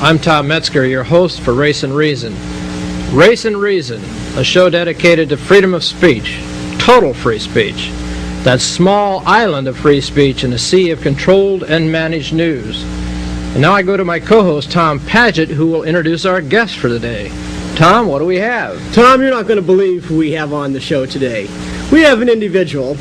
I'm Tom Metzger, your host for Race and Reason. Race and Reason, a show dedicated to freedom of speech, total free speech, that small island of free speech in a sea of controlled and managed news. And now I go to my co-host, Tom Paget, who will introduce our guest for the day. Tom, what do we have? Tom, you're not going to believe who we have on the show today. We have an individual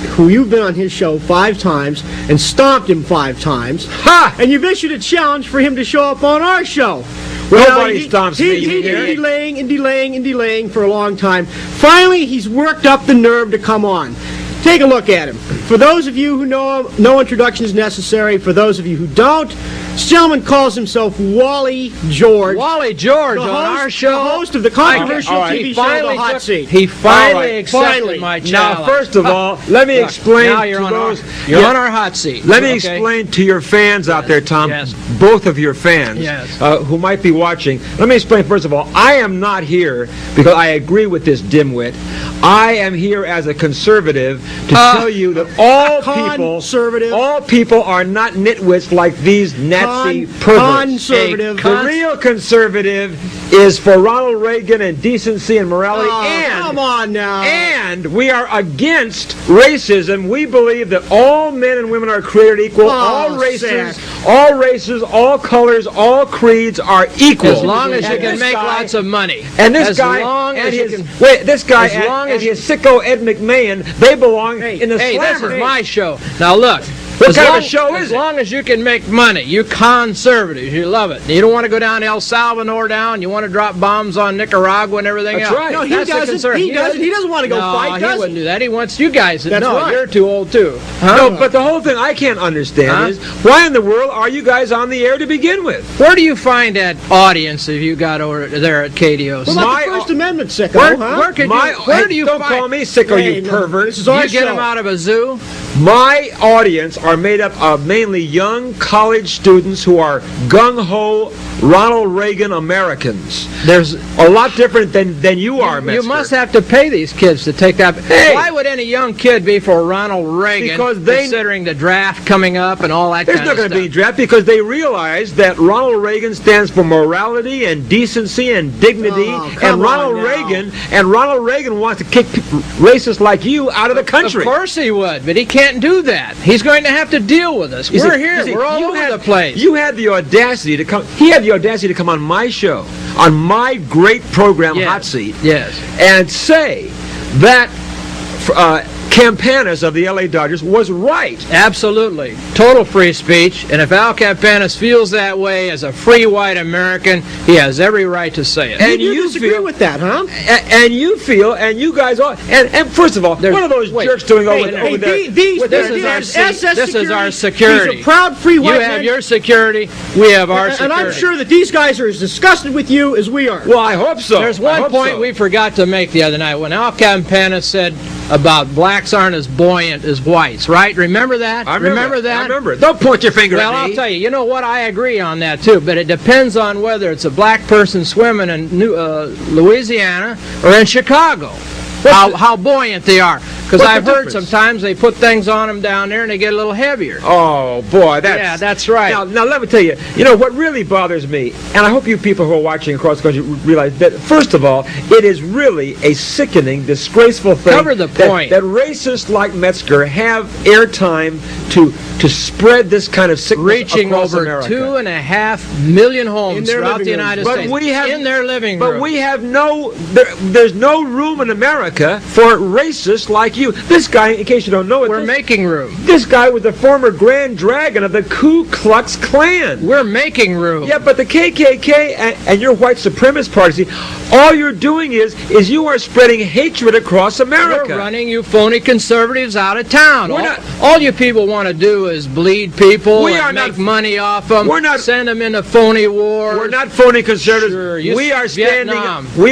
who you've been on his show 5 times and stomped him 5 times. Ha! And you've issued a challenge for him to show up on our show. Nobody stomps me. He's been delaying for a long time. Finally, he's worked up the nerve to come on. Take a look at him. For those of you who know him, no introduction is necessary. For those of you who don't, this gentleman calls himself Wally George. Wally George on our show. The host of the controversial TV show, The Hot Seat. He finally accepted my challenge. Now, first of all, let me explain now you're to on those... You're on our hot seat. Let me explain to your fans out there, Tom, Yes. both of your fans who might be watching. Let me explain, first of all, I am not here because I agree with this dimwit. I am here as a conservative to tell you that all people are not nitwits like these Nazi perverts. Conservative. The real conservative is for Ronald Reagan and decency and morality. Come on now. And we are against racism. We believe that all men and women are created equal. All races, all colors, all creeds are equal. As long as you can make lots of money. And this guy and his sicko Ed McMahon, they belong in the Hey, this slammer. is my show. Now look. What kind of a show is As it? long as you can make money, you conservatives, you love it. You don't want to go down El Salvador you want to drop bombs on Nicaragua and everything That's else. right. No, he doesn't. He doesn't want to go fight, No, he wouldn't do that. He wants you guys. That's right. You're too old too. No, but the whole thing I can't understand is why in the world are you guys on the air to begin with? Where do you find that audience if you got over there at KDOC? What about the First Amendment, sicko? Where do you don't find... Call me sicko, you pervert. This is our You get show. them out of a zoo? My audience are made up of mainly young college students who are gung-ho Ronald Reagan Americans. There's a lot different than you are, Metzger. You must have to pay these kids to take that. Hey! Why would any young kid be for Ronald Reagan, Because considering the draft coming up and all that There's kind not of going stuff? to be a draft because they realize that Ronald Reagan stands for morality and decency and dignity, and Ronald Reagan wants to kick racists like you out of the country. Of course he would, but he can't do that. He's going to have to deal with us. We're here. We're all over the place. You had the audacity to come. He had the audacity to come on my show, on my great program, Hot Seat, and say that Campanis of the LA Dodgers was right. Absolutely. Total free speech. And if Al Campanis feels that way as a free white American, he has every right to say it. And you disagree with that, huh? And you feel, and you guys all, and first of all, what are those jerks doing over there? This is our security. He's a proud free white man. You have your security, we have our security. And I'm sure that these guys are as disgusted with you as we are. Well, I hope so. There's one point we forgot to make the other night when Al Campanis said about blacks aren't as buoyant as whites, right? Remember that? Remember that? I remember. Don't point your finger at me. Well, I'll tell you. You know what? I agree on that, too. But it depends on whether it's a black person swimming in Louisiana or in Chicago. How buoyant they are. Because I've heard sometimes they put things on them down there and they get a little heavier. Oh, boy. That's right. Now, let me tell you, what really bothers me, and I hope you people who are watching across the country realize that, first of all, it is really a sickening, disgraceful thing. Cover the point. That racists like Metzger have airtime to spread this kind of sickness reaching across over America. 2.5 million homes throughout the United States. In their living room. But we have there's no room in America for racists like you. This guy, in case you don't know it, we're making room. This guy was the former Grand Dragon of the Ku Klux Klan. We're making room. Yeah, but the KKK and your white supremacist party, all you're doing is you are spreading hatred across America. We're running you phony conservatives out of town. All you people want to do is bleed people and make money off them. Send them into phony wars. We're not phony conservatives. Sure, we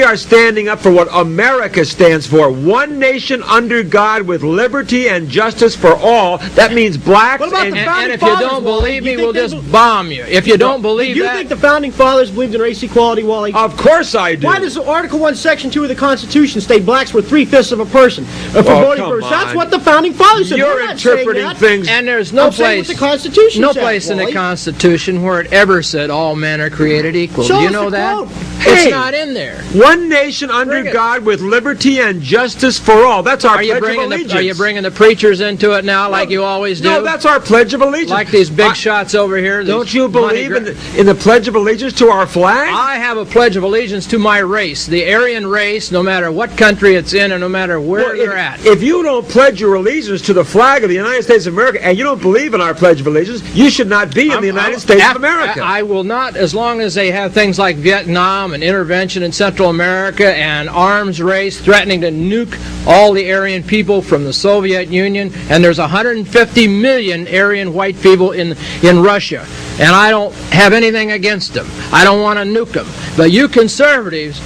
are standing up for what America stands for. One nation under God with liberty and justice for all. That means blacks What about and... the And founding if you fathers, don't Wally? believe Do you me, we'll think just bomb you. If you don't believe Do you that... think the founding fathers believed in race equality, Wally? Of course I do. Why does Article 1, Section 2 of the Constitution state blacks were 3/5 of a person for Oh, voting come first? That's on. what the founding fathers said. You're We're not saying interpreting that. things... And there's no I'm saying place... what the Constitution No says, place in the Wally. Constitution where it ever said all men are created equal. Show Do you us know the that? quote. Hey. It's not in there. One nation under Bring it. God with liberty and justice for all. That's our Are you Pledge of bringing Allegiance. are you bringing the preachers into it now, like you always do? No, that's our Pledge of Allegiance. like these big shots over here. Don't these you money believe in the Pledge of Allegiance to our flag? I have a pledge of allegiance to my race, the Aryan race, no matter what country it's in and no matter where Well, they're at. if you don't pledge your allegiance to the flag of the United States of America and you don't believe in our Pledge of Allegiance, you should not be in the United States of America. I will not, as long as they have things like Vietnam and intervention in Central America and arms race threatening to nuke all the Aryan people from the Soviet Union, and there's 150 million Aryan white people in Russia, and I don't have anything against them. I don't want to nuke them. But you conservatives,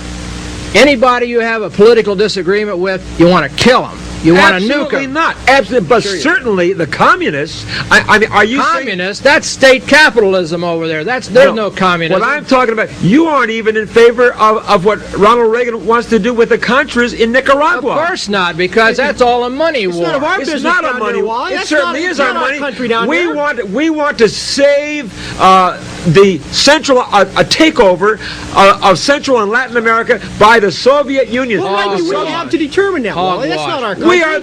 anybody you have a political disagreement with, you want to kill them. You want to nuke Absolutely them. not. Absolutely, but Sure you certainly the communists. I mean, are you saying? Communists? That's state capitalism over there. There's no communism. What I'm talking about, you aren't even in favor of what Ronald Reagan wants to do with the Contras in Nicaragua. Of course not, because that's all a money war. none of our It's business not down a money. there, Wally. It That's certainly not- is it's our not our money. country down we there. want to save the central a takeover of Central and Latin America by the Soviet Union. What right Oh, do we so- have to determine that, Wally? That's not our country. We are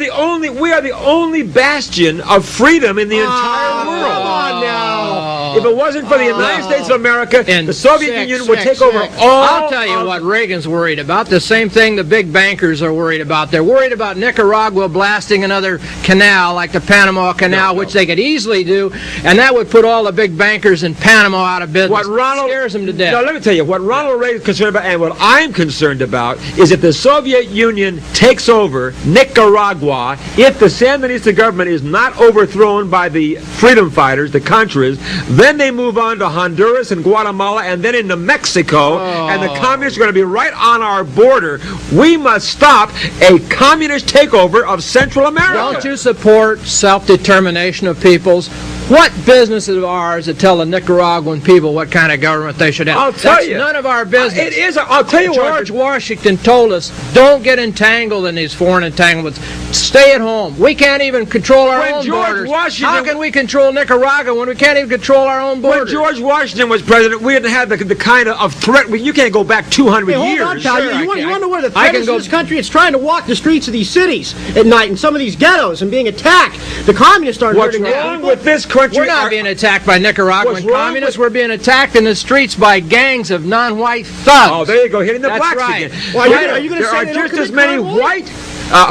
the only bastion of freedom in the entire world. Come on now. If it wasn't for the United States of America, And the Soviet Union would take over six. all. I'll tell you what Reagan's worried about. The same thing the big bankers are worried about. They're worried about Nicaragua blasting another canal like the Panama Canal, which they could easily do, and that would put all the big bankers in Panama out of business. What Ronald scares them to death. No, let me tell you what Ronald Reagan is concerned about, and what I'm concerned about is if the Soviet Union takes over Nicaragua, if the Sandinista government is not overthrown by the freedom fighters, the Contras, then they move on to Honduras and Guatemala, and then into Mexico, and the communists are going to be right on our border. We must stop a communist takeover of Central America. Don't you support self-determination of peoples? What business is ours to tell the Nicaraguan people what kind of government they should have? I'll tell That's you. none of our business. It is. I'll tell you George what. Washington told us, don't get entangled in these foreign entanglements. Stay at home. We can't even control our When own George borders. Washington- How can we control Nicaragua when we can't even control our own When borders? George Washington was president, we didn't have the kind of threat. You can't go back 200 Hey, hold years. on, pal. Sure, you want I to know where the I threat can is go- in this country? It's trying to walk the streets of these cities at night in some of these ghettos and being attacked. The communists aren't What's hurting wrong people. with this country? We're not being attacked by Nicaraguan What's wrong communists. with- We're being attacked in the streets by gangs of non-white thugs. Oh, there you go, hitting the That's blacks right. again. Well, are you gonna there say are they don't just as commit many crime, Wally?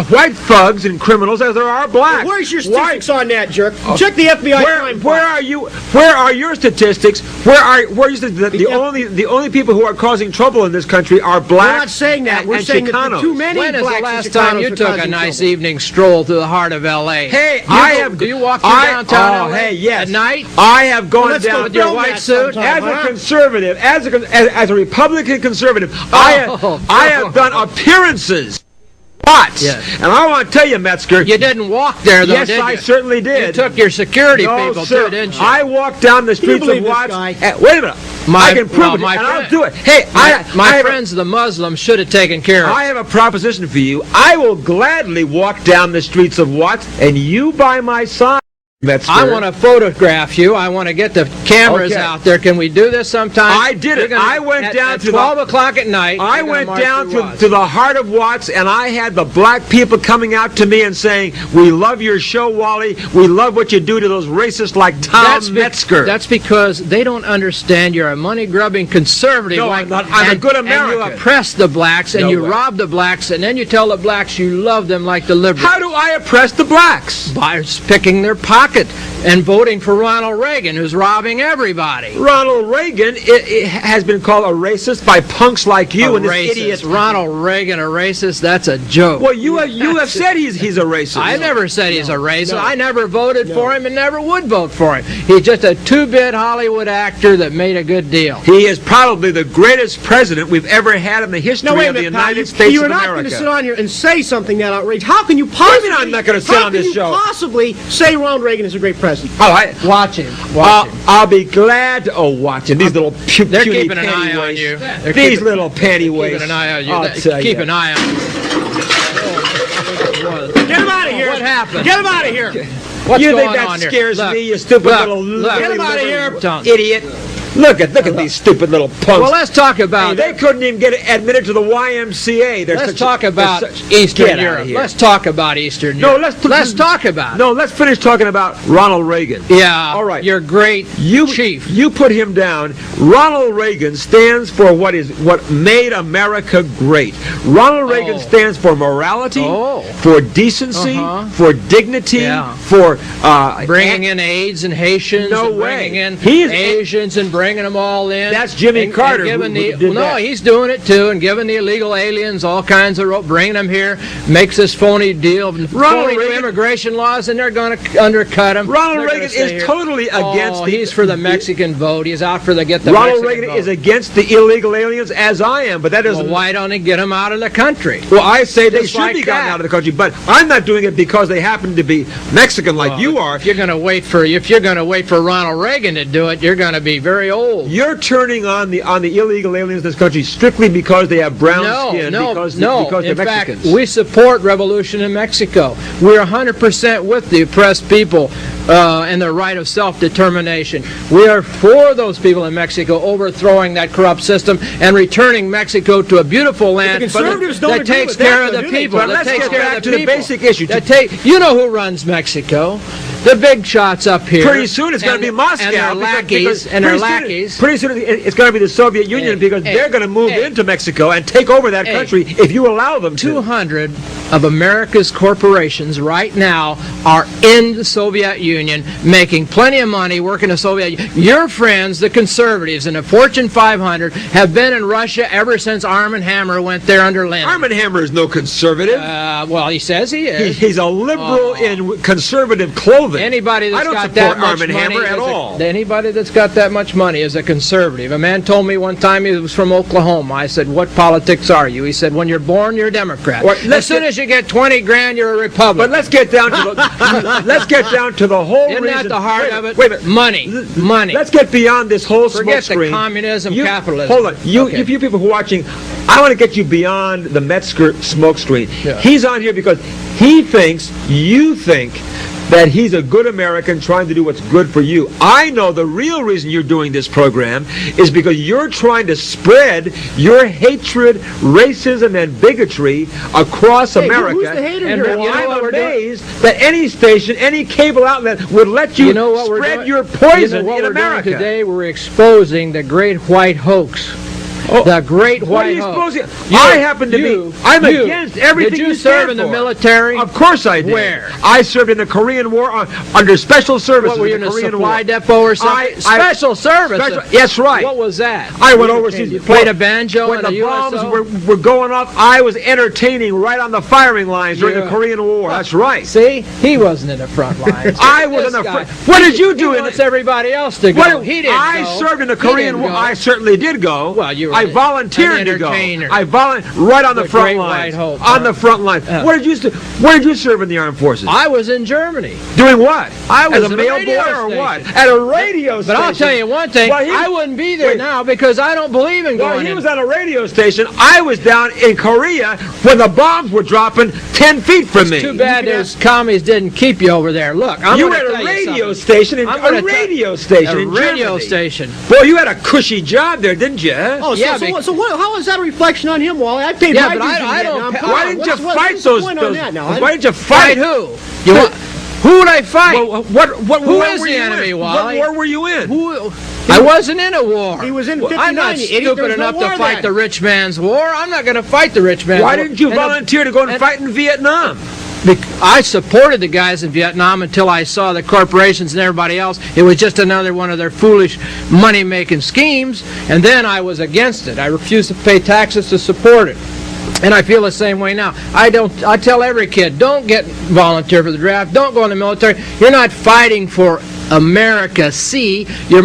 white thugs and criminals as there are blacks. Where's your Why- statistics on that, jerk? Check the FBI crime Where file. are you? Where are your statistics? Where you the only people who are causing trouble in this country are blacks? We're not saying that. and- We're and saying that Chicanos. too many When is blacks the and last time Chicanos you are took a causing nice trouble. evening stroll through the heart of L.A.? Hey, Do you walk through downtown LA hey, yes. at night? I have gone let's down go with your film white that suit? sometime, as a huh? conservative, as a Republican conservative. I have done appearances. What? Yes. And I want to tell you, Metzger. You didn't walk there, though, yes, did you? I certainly did. You took your security No, people, sir. too, didn't you? I walked down the streets believe of this Watts. guy? Wait a minute. I can prove it, my and I'll friend- do it. Hey, My I have friends, the Muslims, should have taken care of I have a proposition for you. I will gladly walk down the streets of Watts, and you by my side, Metzger. I want to photograph you. I want to get the cameras Okay. out there. Can we do this sometime? I did it. I went down at to 12 o'clock at night. I you're gonna went march down through Watts. to the heart of Watts, and I had the black people coming out to me and saying, "We love your show, Wally. We love what you do to those racists like Tom Metzger." That's because they don't understand you're a money-grubbing conservative. No, like, I'm not. I'm a good And American. you oppress the blacks, and No you way. rob the blacks, and then you tell the blacks you love them like the liberals. How do I oppress the blacks? By picking their pocket. and voting for Ronald Reagan, who's robbing everybody. Ronald Reagan it has been called a racist by punks like you and this idiot. Ronald Reagan a racist? That's a joke. Well, you have said he's a racist. I never said he's a racist. I never voted for him and never would vote for him. He's just a two-bit Hollywood actor that made a good deal. He is probably the greatest president we've ever had in the history of the United States of America. You're not going to sit on here and say something that outrageous. How can you possibly? I'm not going to sit on this show. Possibly say Ronald Reagan is a great president? Watch him. I'll be glad to watch him. These little they're keeping an eye on you. These little panty waists. Keeping an eye on you. Keep an eye on you. Get him out of here. What happened? Get him out of here. What's you going think that on scares here? me, you stupid little... Get him out of here. Idiot. Look at these stupid little punks. Well, let's talk about... They couldn't even get admitted to the YMCA. Let's talk about Eastern Europe. Let's talk about Eastern Europe. Let's talk about it. No, let's finish talking about Ronald Reagan. Yeah, all right. Your great chief. You put him down. Ronald Reagan stands for what made America great. Ronald Reagan stands for morality, for decency, for dignity, for... bringing in AIDS and Haitians, bringing in Asians and bringing them all in. That's Jimmy Carter. He's doing it too, and giving the illegal aliens all kinds of bringing them here, makes this phony deal, phony new immigration laws, and they're going to undercut them. Ronald Reagan is totally against. He's for the Mexican vote. He's out for get the Ronald Mexican Reagan vote. Is against the illegal aliens, as I am, but that doesn't. Well, why don't they get them out of the country? Well, I say they should be gotten out of the country, but I'm not doing it because they happen to be Mexican like you are. If you're going to wait for Ronald Reagan to do it, you're going to be very old. You're turning on the illegal aliens in this country strictly because they have brown skin. Because they're Mexicans. Fact, we support revolution in Mexico. We're 100% with the oppressed people and their right of self-determination. We are for those people in Mexico overthrowing that corrupt system and returning Mexico to a beautiful land that takes care of the people. Let's get back to the basic issue. You know who runs Mexico? The big shots up here. Pretty soon it's going to be Moscow. And their lackeys. Pretty soon it's going to be the Soviet Union because they're going to move into Mexico and take over that country if you allow them to. 200 of America's corporations right now are in the Soviet Union, making plenty of money working in the Soviet Union. Your friends, the conservatives in the Fortune 500, have been in Russia ever since Arm & Hammer went there under Lenin. Arm & Hammer is no conservative. Well, he says he is. He's a liberal in conservative clothing. Anybody that's got that much money at all. Anybody that's got that much money is a conservative. A man told me one time he was from Oklahoma. I said, "What politics are you?" He said, "When you're born, you're a Democrat. As soon as you get 20 grand, you're a Republican." But let's get down to the whole reason. Isn't that the heart of it? Wait a minute. Money. Let's get beyond this whole Forget smoke screen. the communism, capitalism. Hold on. You people who are watching, I want to get you beyond the Metzger smoke screen. Yeah. He's on here because you think that he's a good American trying to do what's good for you. I know the real reason you're doing this program is because you're trying to spread your hatred, racism, and bigotry across America. Who's the hater here? I'm amazed that any station, any cable outlet would let you spread your poison in America. Today we're exposing the great white hoax. The great white hoax. I happen to be. I'm against everything. Did you serve in the military? Of course I did. Where? I served in the Korean War under special services. What, were you in a Korean supply War. depot or something? Special services? Yes, right. What was that? I went overseas. You played a banjo when in the USO? bombs were going off. I was entertaining right on the firing lines during the Korean War. That's right. See? He wasn't in the front lines. I was in the front. What did you do? He wants everybody else to go. He didn't go. I served in the Korean War. I certainly did go. Well, you were I volunteered to go. I volunteered right on the front lines. On the front lines. Where did you serve in the armed forces? I was in Germany. Doing what? I was as a mail boy or what? At a radio station. But I'll tell you one thing. I wouldn't be there now because I don't believe in going in. He was at a radio station. I was down in Korea when the bombs were dropping 10 feet from me. It's too bad those commies didn't keep you over there. Look, you were at a radio station in radio station. Boy, you had a cushy job there, didn't you? Oh, yeah. So how is that a reflection on him, Wally? I paid my dues. I don't. Why didn't you fight those? Why didn't you fight who? Who would I fight? Who is the enemy, Wally? What war were you in? I wasn't in a war. He was in 59. I'm not stupid enough to fight the rich man's war. I'm not going to fight the rich man's war. Why didn't you volunteer to go and fight in Vietnam? I supported the guys in Vietnam until I saw the corporations and everybody else. It was just another one of their foolish money-making schemes, and then I was against it. I refused to pay taxes to support it. And I feel the same way now. I tell every kid, don't volunteer for the draft, don't go in the military. You're not fighting for America C, you're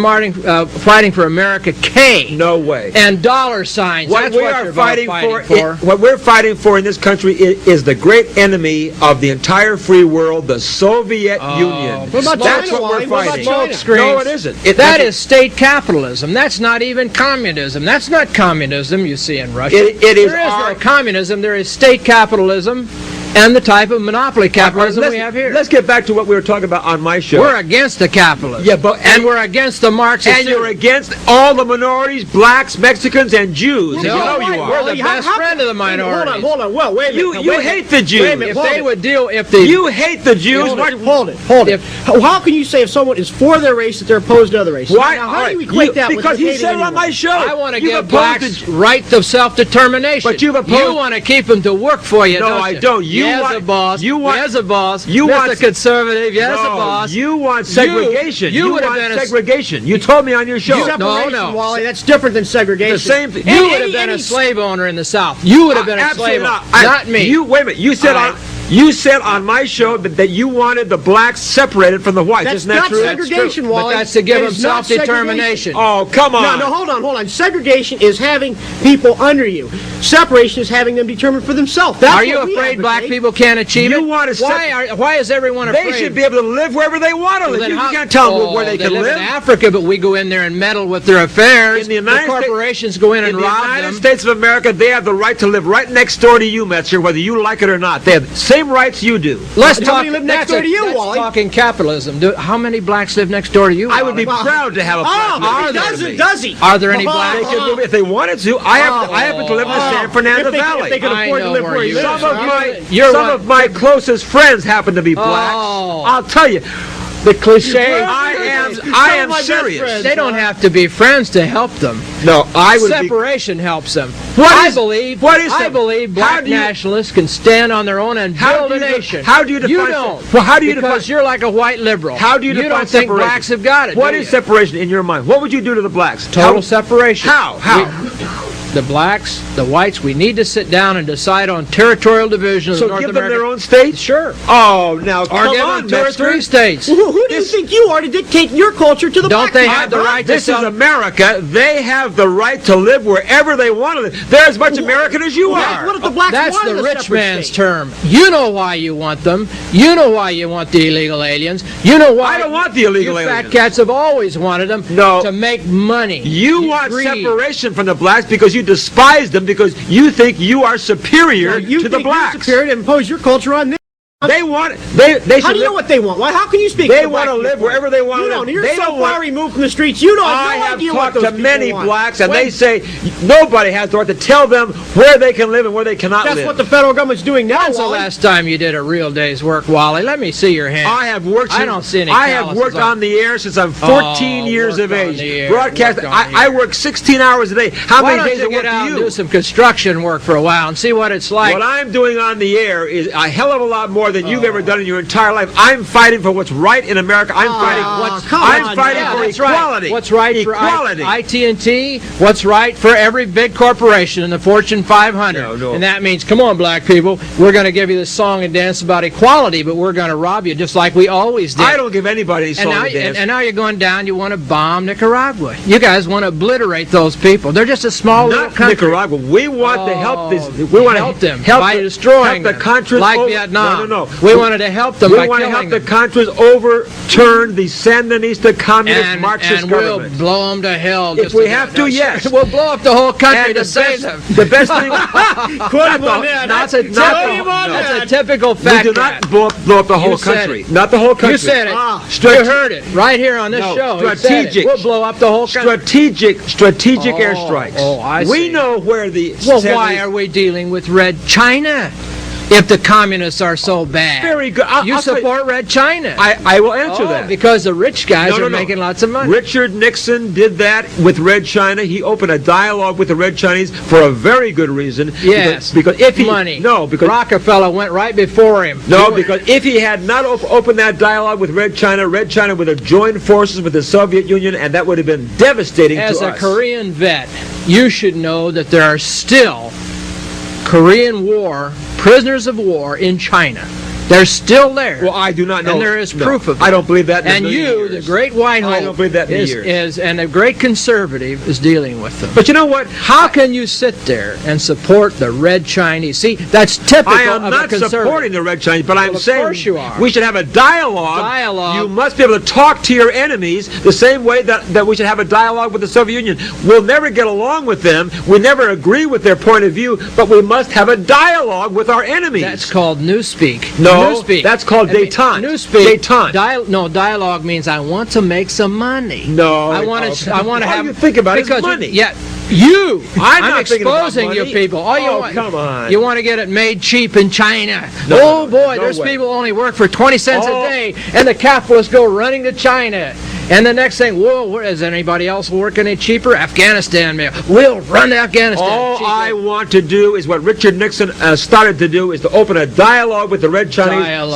fighting for America K. No way. And dollar signs. What That's we what are you're fighting for. What we're fighting for in this country is the great enemy of the entire free world, the Soviet Union. What about That's China, what we're Wally? What about fighting. China? Screens. No, it isn't. That is state capitalism. That's not even communism. That's not communism you see in Russia. It is there is no communism. There is state capitalism and the type of monopoly capitalism we have here. Let's get back to what we were talking about on my show. We're against the capitalists. Yeah, and we're against the Marxists. And you're against all the minorities, blacks, Mexicans, and Jews. No, you know you are. We're the best friend of the minorities. Hold on. Well, wait a minute. You hate the Jews. Wait a minute, You hate the Jews. Hold it. How can you say if someone is for their race that they're opposed to other races? Why? Now, how do you equate that with because he hating said it on anyone? my show. I want to You've give opposed blacks right of self-determination. But you've opposed. You want to keep them to work for you, No, don't I you? don't. You yes, want- a boss. you want- yes, a boss. you yes, want- a conservative. Yes, No, a boss. You want segregation. You You would have want been a- segregation. You told me on your show. Separation, No. Wally, that's different than segregation. The same thing. You would have been a slave owner in the South. You would have been a slave Absolutely owner. not. Not me. Wait a minute. You said on my show that you wanted the blacks separated from the whites. That's Isn't that not true? segregation, But Wally. that's to give That them is not self-determination. Oh, come on. No, hold on. Segregation is having people under you. Separation is having them determine for themselves. That's Are you what we afraid black advocate. people can't achieve You it? want to Why is everyone afraid? They should be able to live wherever they want to live. Then You how- can't tell them where they can live live. in Africa, but we go in there and meddle with their affairs. In the United corporations go in and In the rob United them. States of America, they have the right to live right next door to you, Metzger, whether you like it or not. They have the same rights you do. Let's How talk. many live next that's door to you, that's Wally? talking capitalism. How many blacks live next door to you? I would be Wally? proud to have a black Oh, man. but he doesn't, does he? Are there any Oh, blacks? They could move if they wanted to. I happen to live in the San Fernando If they Valley. could I afford to know live where where he you lives. live. Some of my closest friends happen to be blacks. Oh. I'll tell you. The cliche. I am serious. They don't have to be friends to help them. No, I would be. Separation helps them. What I is- believe. what is I that? believe How black do you- nationalists can stand on their own and How build do a you- nation. how do you define You se- don't. Well, how do you because define- you're like a white liberal. How do you define don't think separation? blacks have got it. What do is you? separation in your mind? What would you do to the blacks? Total separation. How? The blacks, the whites, we need to sit down and decide on territorial division of So North give America. them their own state? Sure. Oh, now Or come give on, them two or Metzger. three states. Who do you think you are to dictate your culture to the Don't black they people? have the right to This is self- America. They have the right to live wherever they want to live. They're as much American as you are. What if the blacks That's wanted the a rich separate man's state? term. You know why you want them. You know why you want the illegal aliens. You know why. I don't want the illegal you aliens. fat cats have always wanted them. No. To make money. You want greed. separation from the blacks because you despise them because you think you are superior Well, you to the think you're blacks. superior to impose your culture on them. They want they How should do you know live, what they want? Why? How can you speak? they for want to black live people? wherever they want You to don't. live. You're They so don't far want, removed from the streets. You don't I have no have idea what talked those to people many want. blacks and When- they say nobody has the right to tell them where they can live and where they cannot That's live. what the federal government's doing now. When's the Wally. last time you did a real day's work, Wally? Let me see your hand. I have worked. I don't see any I have calluses worked on- on the air since I'm 14 years worked of on age. the air, Broadcast. worked on the I air. work 16 hours a day. How Why many don't days you of work get out do and you? do some construction work for a while and see what it's like? What I'm doing on the air is a hell of a lot more than you've ever done in your entire life. I'm fighting for what's right in America. I'm fighting. come I'm on, fighting yeah, for that's equality. Right. What's right equality. for IT&T? What's right for every big corporation in the Fortune 500? No. And that means, come on, black people, we're going to give you this song and dance about equality, but we're going to rob you just like we always did. I don't give anybody any and song now, to dance. and now you're going down, you want to bomb Nicaragua. You guys want to obliterate those people. They're just a small little Not country. Nicaragua. We want to help this. Oh, We want help to them by destroying help the them, countries like over- Vietnam. No. We wanted to help them We by want to killing help the them. countries overturn the Sandinista communist Marxist and government. we'll blow them to hell. If just we do have that. to, yes. We'll blow up the whole country And to the save best, them. the best thing. Quote him on that. That's a That's typical We fact. do not blow up the whole You said country. it. Not the whole country. You said it. Strate- You heard it right here on this No, show. He said it. strategic. We'll blow up the whole country. Strategic airstrikes. oh, I We see. know where the. Well, why are we dealing with Red China? if the communists are so bad? Very good. You support Red China. I will answer that. Because the rich guys are making lots of money. Richard Nixon did that with Red China. He opened a dialogue with the Red Chinese for a very good reason. Yes. Because if he... Money. No, because... Rockefeller went right before him. No, because if he had not opened that dialogue with Red China would have joined forces with the Soviet Union, and that would have been devastating to us. As a Korean vet, you should know that there are still Korean War, prisoners of war in China. They're still there. Well, I do not know. And there is proof of it. I don't believe that in and a million you, years. the great white hope, I don't believe that in years. And a great conservative is dealing with them. But you know what? How can you sit there and support the Red Chinese? See, that's typical of a conservative. I am not supporting the Red Chinese, but I'm saying of course you are. We should have a dialogue. You must be able to talk to your enemies the same way that we should have a dialogue with the Soviet Union. We'll never get along with them. We never agree with their point of view, but we must have a dialogue with our enemies. That's called newspeak. No, newspeak. That's called détente. Newspeak. Détente. No, dialogue means I want to make some money. No. I want to have... All you think about is money. I'm not exposing you people. Come on. You want to get it made cheap in China. No, there's people only work for 20 cents a day, and the capitalists go running to China. And the next thing, whoa, is anybody else working any cheaper? Afghanistan, man. We'll run to Afghanistan. All I want to do is what Richard Nixon started to do, is to open a dialogue with the Red Chinese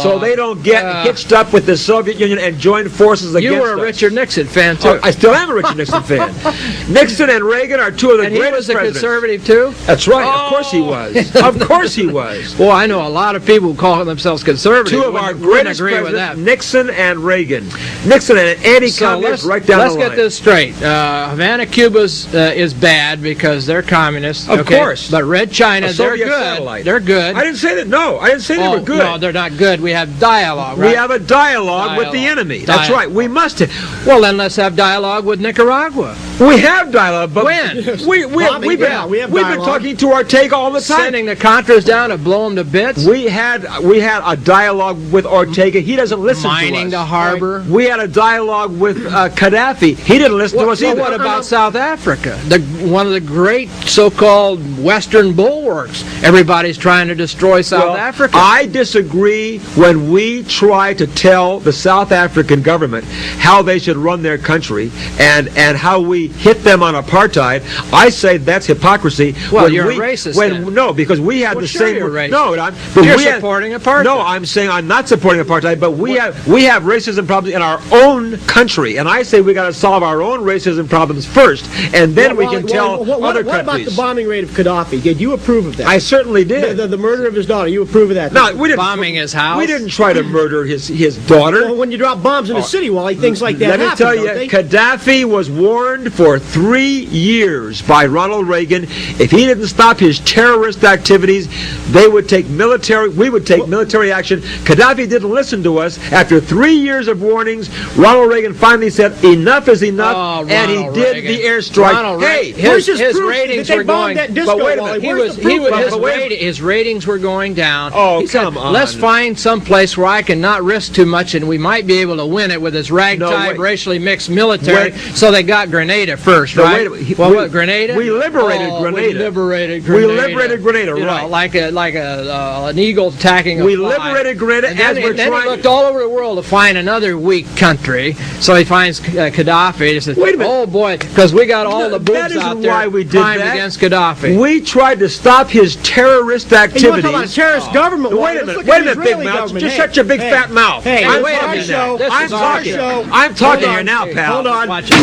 so they don't get hitched up with the Soviet Union and join forces against us. You were a Richard Nixon fan, too. I still am a Richard Nixon fan. Nixon and Reagan are two of the greatest presidents. And he was a conservative, too? That's right. Of course he was. Of course he was. Well, I know a lot of people who call themselves conservative. Two of our greatest presidents, Nixon and Reagan. Nixon and an anti-communist right down the line. Let's get this straight. Havana, Cuba is bad because they're communists. Of course. But Red China, they're good. Satellite. They're good. I didn't say that. No, I didn't say they were good. No, they're not good. We have dialogue, right? We have a dialogue with the enemy. That's right. We must have. Well, then let's have dialogue with Nicaragua. We have dialogue, but when? We've been talking to Ortega all the time. Sending the Contras down to blow them to bits. We had a dialogue with Ortega. He doesn't listen to us. Mining the harbor. We had a dialogue with Gaddafi. He didn't listen to us either. What about South Africa? One of the great so-called Western bulwarks. Everybody's trying to destroy South Africa. I disagree when we try to tell the South African government how they should run their country and how we hit them on apartheid. I say that's hypocrisy. Well, you're a racist then. No, because we had the same... You're racist. No, you're supporting apartheid. No, I'm saying I'm not supporting apartheid, but we have racism problems in our own country, and I say we got to solve our own racism problems first, and then we can tell other countries. What about the bombing rate of Gaddafi? Did you approve of that? I certainly did. The murder of his daughter, you approve of that? No, we didn't. Bombing his house? We didn't try to murder his daughter. Well, when you drop bombs in a city, Wally, things like that happen, Let me tell you, Gaddafi was warned for 3 years by Ronald Reagan. If he didn't stop his terrorist activities, we would take military action. Gaddafi didn't listen to us. After 3 years of warnings, Ronald Reagan finally said, enough is enough, and he did the airstrike. Hey, his ratings were going down. But wait a minute. His ratings were going down. Oh, he said, come on. Let's find some place where I can not risk too much, and we might be able to win it with this ragtag, racially mixed military. So they got Grenada first, right? What, Grenada? We liberated Grenada. We liberated Grenada, right? Like an eagle attacking a We fly. liberated Grenada, and then he looked all over the world to find another weak country. So he finds Gaddafi. He says, wait a minute. Oh boy, because we got all the boobs out there primed against Gaddafi. We tried to stop his terrorist activities. You want to talk about a terrorist government? Wait a minute, big mouth. Just shut your big fat mouth. Hey, wait a minute. I'm talking. I'm talking here now, pal. Hold on. Watch it.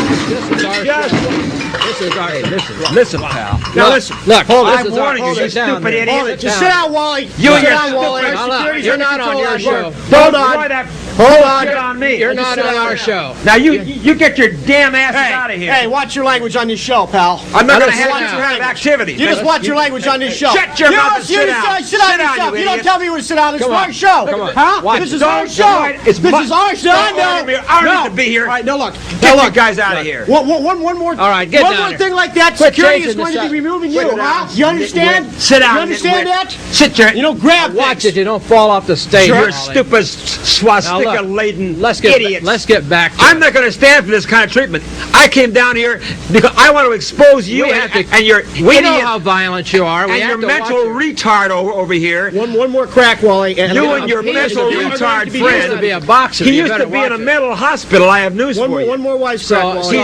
This is our show. This is our Listen, pal. Now listen. Look, hold on. I'm warning you, you stupid idiot. Just sit down, Wally. You sit down, Wally. You're not on your show. Hold on. Hold on. You're not on our show. Now you get your damn asses out of here. Hey, watch your language on this show, pal. I'm not going to have you have activities. You just watch your language on this show. Shut your mouth and sit down. Sit down, you don't tell me when to sit down. This is our show. Come on. Huh? This is our show. This is our show. I don't need to be here. All right, now look. Get you guys out of here. One more. All right, get down One more here. thing like that, security is going to be removing you, huh? You understand? Sit down. You understand that? Sit your. You don't grab Watch things. it. You don't fall off the stage. You're stupid swastika. America-laden let's idiots. get back to I'm not going to stand for this kind of treatment. I came down here because I want to expose you and your we know how violent you are. And your mental retard over here. One more crack, Wally. You and your mental retard friend. He used to be a boxer. He used to be in a mental hospital. I have news for you. One more wise crack, Wally.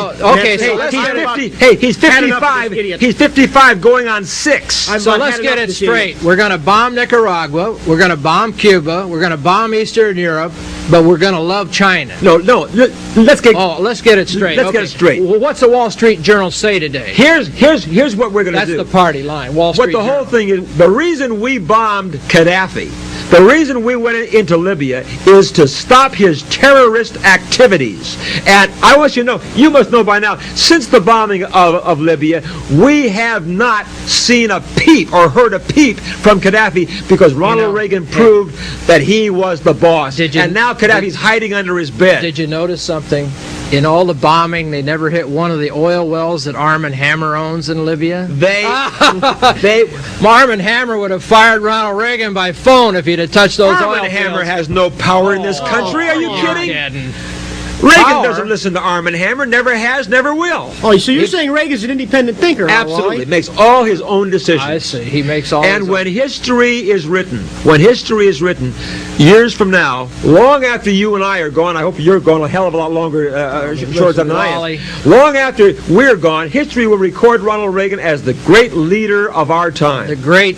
He's 55. He's 55 going on 6. So let's get it straight. We're going to bomb Nicaragua. We're going to bomb Cuba. We're going to bomb Eastern Europe. But we're going to love China. No. Let's get it straight. Let's get it straight. Well, what's the Wall Street Journal say today? Here's what we're going to do. That's the party line. Wall Street What the Journal. whole thing is, the reason we bombed Gaddafi, the reason we went into Libya is to stop his terrorist activities. And I want you to know, you must know by now, since the bombing of Libya, we have not seen a peep or heard a peep from Gaddafi because Ronald Reagan proved that he was the boss. And now Gaddafi's hiding under his bed. Did you notice something? In all the bombing, they never hit one of the oil wells that Arm & Hammer owns in Libya. Arm & Hammer would have fired Ronald Reagan by phone if he'd have touched those oil Arm & Hammer fields. has no power in this country. Are you kidding? Kidding. Reagan doesn't listen to Arm & Hammer, never has, never will. Oh, so you're saying Reagan's an independent thinker, Absolutely. Wally? Makes all his own decisions. I see. He makes all And his when own. history is written, years from now, long after you and I are gone, I hope you're gone a hell of a lot longer, short than I Wally. am. Long after we're gone, history will record Ronald Reagan as the great leader of our time. The great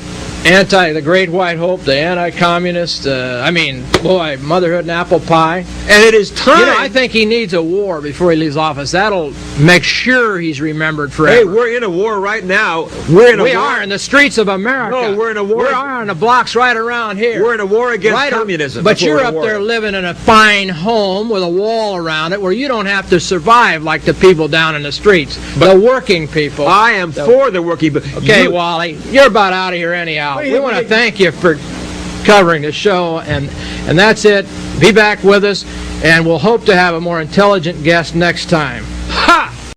white hope, the anti-communist, motherhood and apple pie. And it is time. I think he needs a war before he leaves office. That'll make sure he's remembered forever. Hey, we're in a war right now. We are in the streets of America. No, we're in a war. We are in the blocks right around here. We're in a war against communism. But you're up there living in a fine home with a wall around it where you don't have to survive like the people down in the streets. The working people. I am for the working people. Okay, Wally, you're about out of here anyhow. We want to thank you for covering the show, and that's it. Be back with us, and we'll hope to have a more intelligent guest next time. Ha!